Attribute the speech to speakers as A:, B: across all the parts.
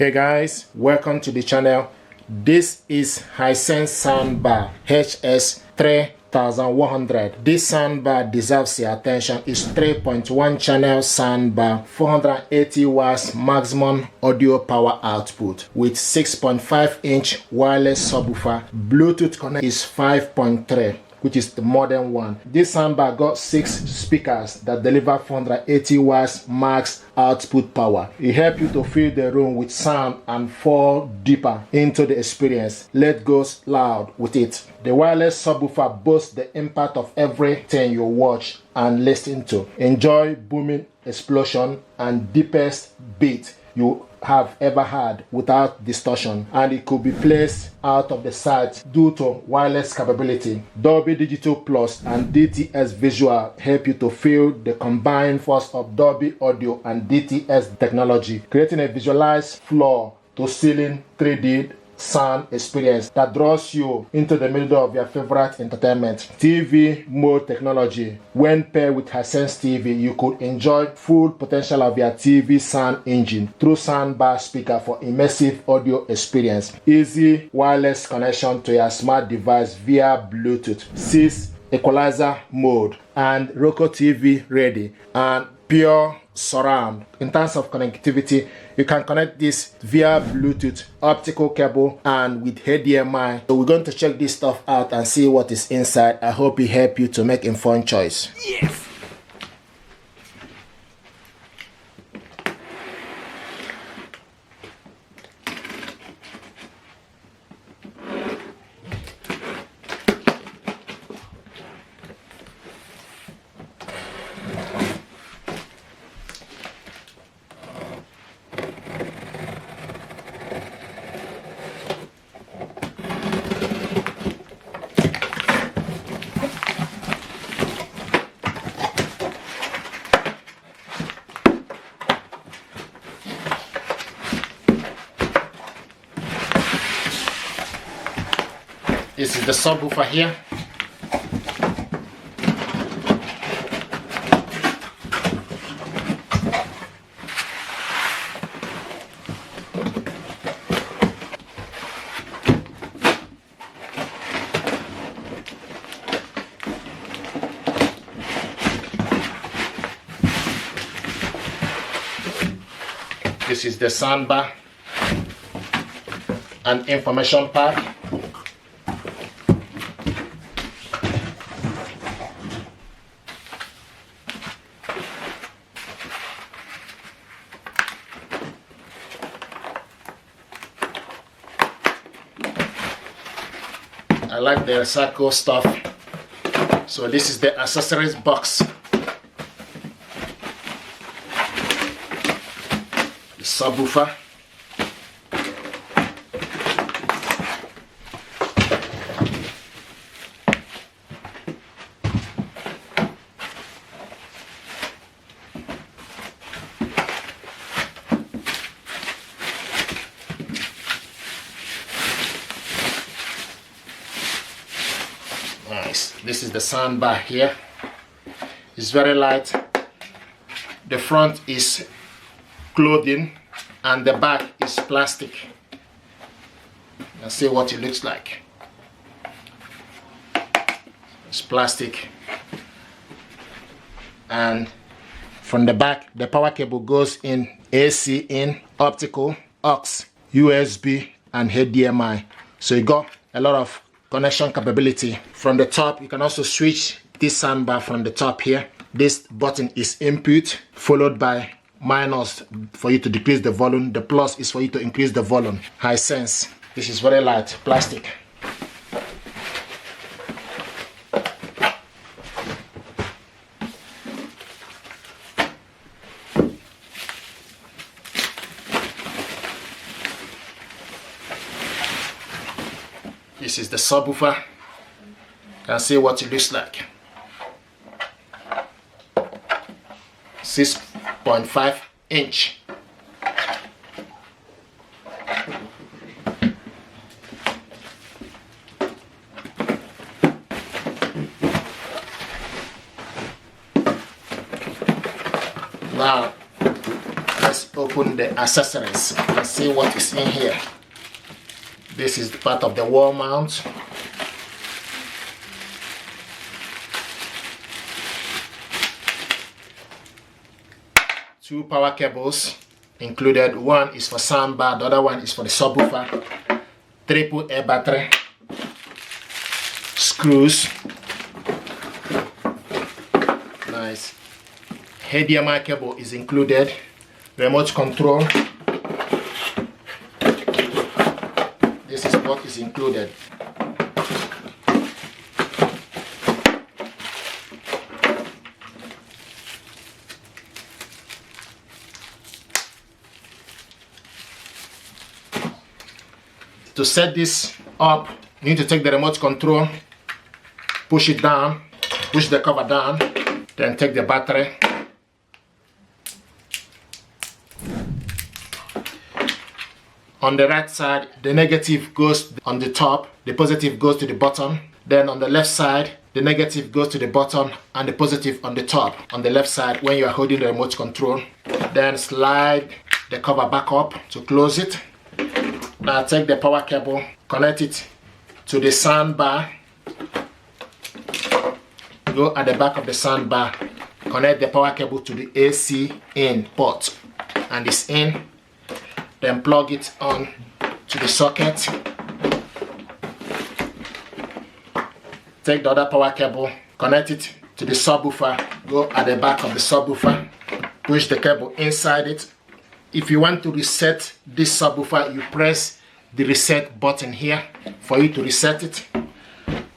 A: Hey guys, welcome to the channel. This is HISENSE Soundbar HS3100. This soundbar deserves your attention. It's 3.1 channel soundbar, 480 watts maximum audio power output with 6.5-inch wireless subwoofer. Bluetooth connect is 5.3, which is the modern one. This soundbar got 6 speakers that deliver 480 watts max output power. It helps you to fill the room with sound and fall deeper into the experience. Let go loud with it. The wireless subwoofer boasts the impact of everything you watch and listen to. Enjoy booming explosion and deepest beat you have ever had without distortion, and it could be placed out of the sight due to wireless capability. Dolby Digital Plus and DTS Visual help you to feel the combined force of Dolby Audio and DTS technology, creating a visualized floor to ceiling 3D sound experience that draws you into the middle of your favorite entertainment. TV mode technology. When paired with HISENSE TV, you could enjoy full potential of your TV sound engine through soundbar speaker for immersive audio experience. Easy wireless connection to your smart device via Bluetooth. 6 equalizer mode and Roku TV ready and pure surround. In terms of connectivity, you can connect this via Bluetooth, optical cable, and with HDMI. So we're going to check this stuff out and see what is inside. I hope it helps you to make informed choice. Yes. This is the subwoofer here. This is the soundbar and information pad. I like the recycle stuff. So this is the accessories box. The subwoofer. Nice. This is the soundbar here. It's very light. The front is clothing and the back is plastic. Let's see what it looks like. It's plastic, and from the back the power cable goes in, AC in, optical, AUX, USB, and HDMI. So you got a lot of connection capability. From the top, you can also switch this soundbar from the top here. This button is input, followed by minus for you to decrease the volume. The plus is for you to increase the volume. HISENSE. This is very light, plastic. This is the subwoofer. You can see what it looks like. 6.5 inch. Now let's open open the accessories and see what is in here. This is part of the wall mount. Two power cables included. One is for soundbar, the other one is for the subwoofer. AAA battery, screws, nice. HDMI cable is included. Remote control. This is what is included. To set this up, you need to take the remote control, push it down, push the cover down, then take the battery. On the right side, the negative goes on the top, the positive goes to the bottom. Then on the left side, the negative goes to the bottom and the positive on the top. On the left side, when you are holding the remote control, then slide the cover back up to close it. Now take the power cable, connect it to the soundbar. Go at the back of the soundbar, connect the power cable to the AC in port, and it's in. Then plug it on to the socket. Take the other power cable, connect it to the subwoofer. Go at the back of the subwoofer, push the cable inside it. If you want to reset this subwoofer, you press the reset button here for you to reset it.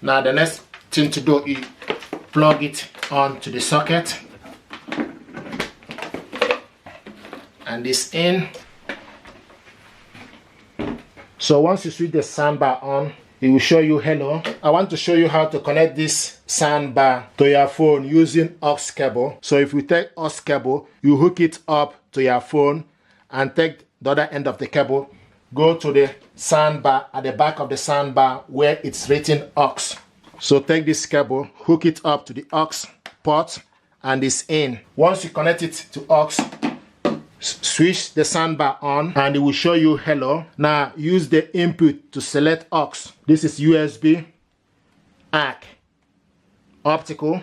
A: Now the next thing to do is plug it onto the socket, and it's in. So once you switch the soundbar on, it will show you hello. I want to show you how to connect this soundbar to your phone using AUX cable. So if you take AUX cable, you hook it up to your phone and take the other end of the cable, go to the soundbar at the back of the soundbar where it's written AUX. So take this cable, hook it up to the AUX port, and it's in. Once you connect it to AUX, switch the soundbar on and it will show you hello. Now use the input to select AUX. This is USB, AUX, optical,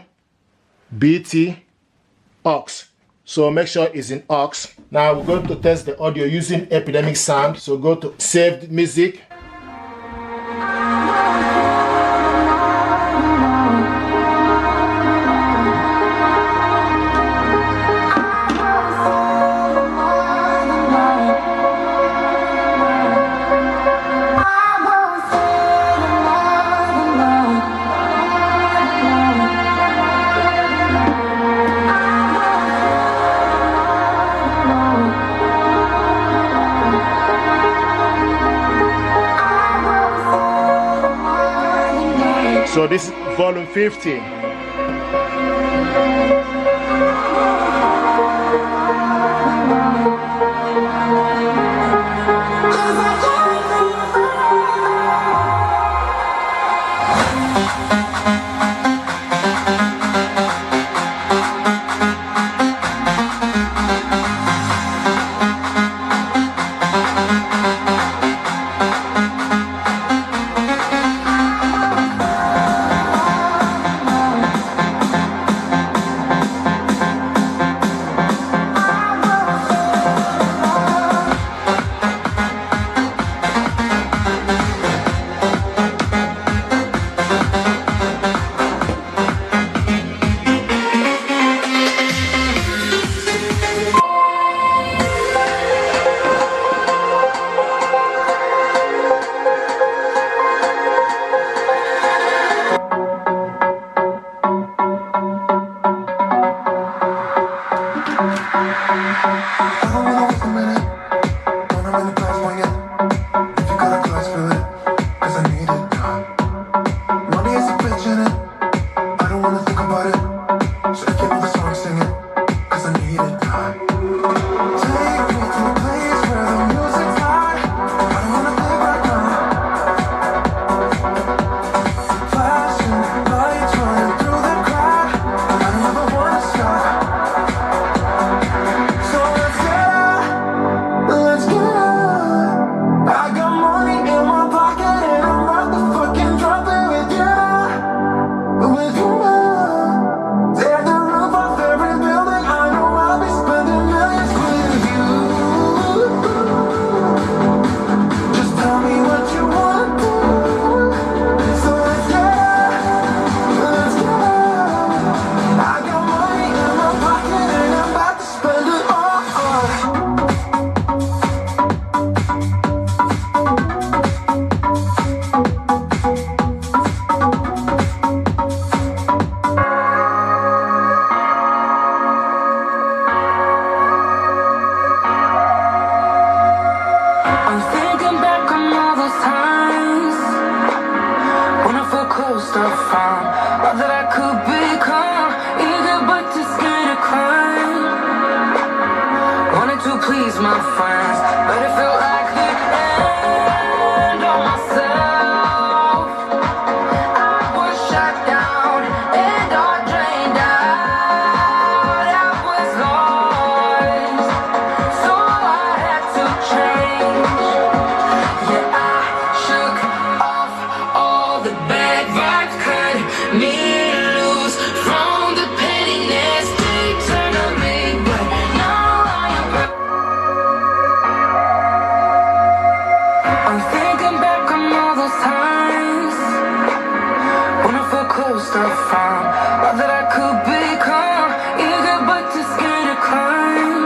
A: BT, AUX. So make sure it's in AUX. Now we're going to test the audio using Epidemic Sound. So go to Saved Music. So this is volume 50.
B: I'm thinking back on all those times when I felt close to found all that I could become, eager but too scared to climb. Wanted to please my friends, but it felt like the end of myself. I was shut down and all drained out. I was lost, so I had to change. Yeah, I shook off all the bad vibes, cut me loose from the pettiness they turned on me. But now I am I'm thinking back on all those times when I felt close to found all that I could become, eager but too scared to climb.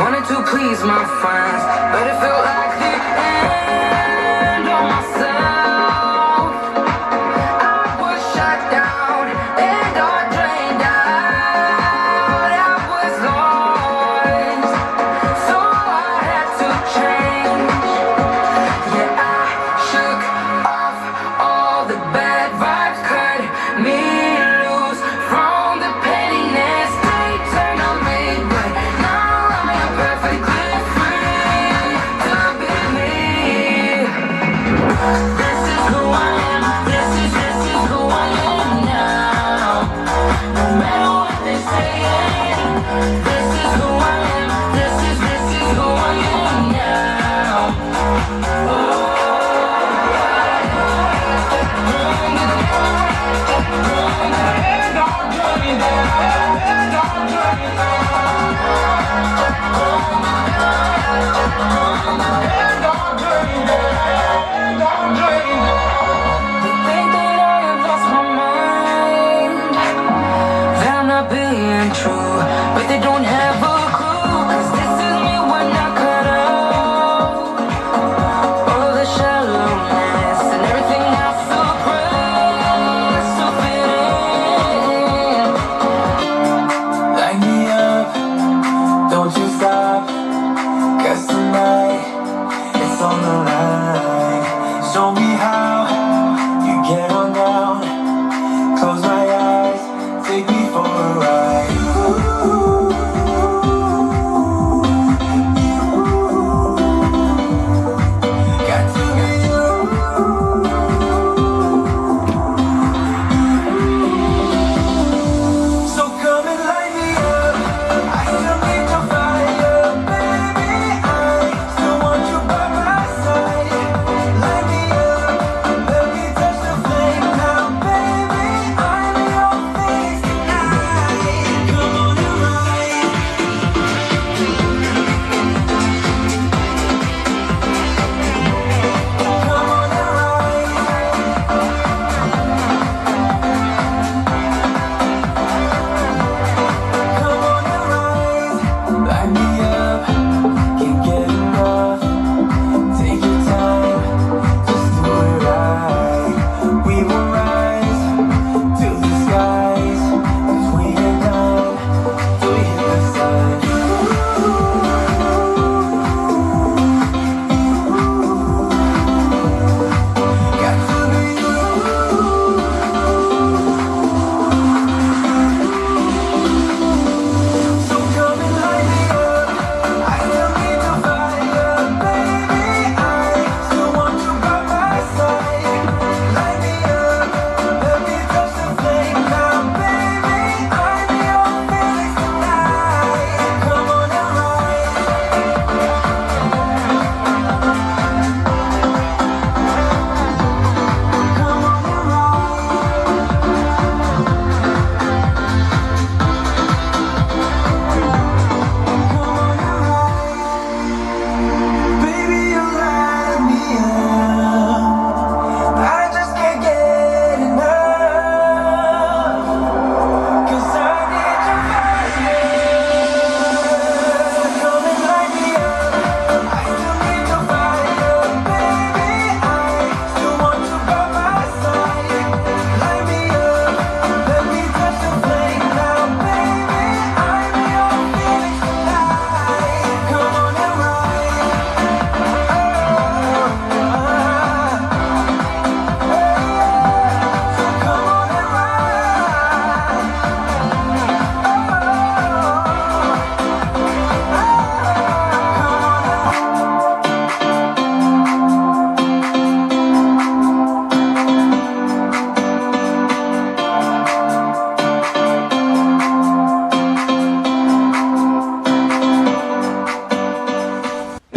B: Wanted to please my friends, but it felt like the end of myself. I was shut down and all drained out. I was lost, so I had to change. Yeah, I shook off all the bad vibes, cut me loose from the pettiness they turned on me. But now I am perfectly free to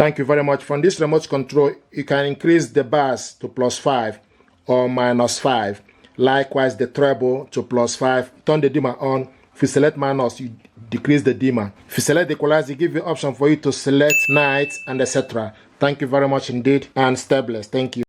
A: Thank you very much. From this remote control, you can increase the bass to +5 or -5. Likewise, the treble to +5. Turn the dimmer on. If you select minus, you decrease the dimmer. If you select the equalizer, it gives you option for you to select night and etc. Thank you very much indeed, and stay blessed. Thank you.